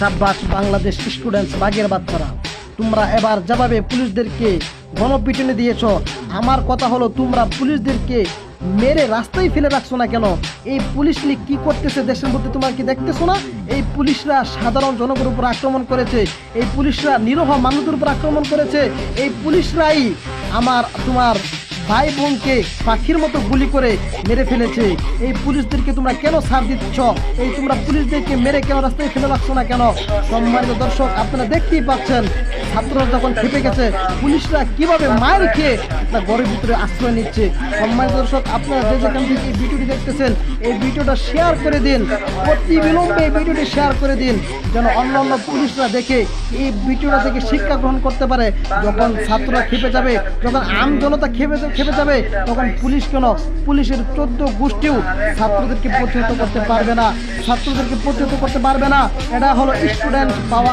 সাব্বাস বাংলাদেশ স্টুডেন্টস বাগের বাচ্চারা, তোমরা এবার যেভাবে পুলিশদেরকে গণপিটুনি দিয়েছ, আমার কথা হলো তোমরা পুলিশদেরকে মেরে রাস্তায় ফেলে রাখছো না কেন? এই পুলিশ লীগ কি করতেছে দেশের মধ্যে তোমরা কি দেখতেছো না? এই পুলিশরা সাধারণ জনগণের উপর আক্রমণ করেছে, এই পুলিশরা নিরীহ মানুষদের উপর আক্রমণ করেছে, এই পুলিশরাই তোমার ভাই বোনকে পাখির মতো গুলি করে মেরে ফেলেছে। এই পুলিশদেরকে তোমরা কেন ছাড় দিচ্ছ? এই তোমরা পুলিশদেরকে মেরে কেন রাস্তায় ফেলে রাখছো না কেন? সম্মানিত দর্শক, আপনারা দেখতেই পাচ্ছেন ছাত্ররা যখন খেপে গেছে, পুলিশরা কিভাবে মার খেয়ে আপনার ঘরের ভিতরে আশ্রয় নিচ্ছে। সম্মানিত দর্শক, আপনারা যে যেখান থেকে এই ভিডিওটি দেখতেছেন, এই ভিডিওটা শেয়ার করে দিন, অতি বিলম্বে এই ভিডিওটি শেয়ার করে দিন, যেন অন্য অন্য পুলিশরা দেখে এই ভিডিওটা থেকে শিক্ষা গ্রহণ করতে পারে। যখন ছাত্ররা খেপে যাবে, যখন আম জনতা খেপে যাবে, তখন পুলিশ কেন, পুলিশের 14 গোষ্ঠীও ছাত্রদেরকে প্রতিহত করতে পারবে না, ছাত্রদেরকে প্রতিহত করতে পারবে না। এটা হলো স্টুডেন্ট পাওয়ার।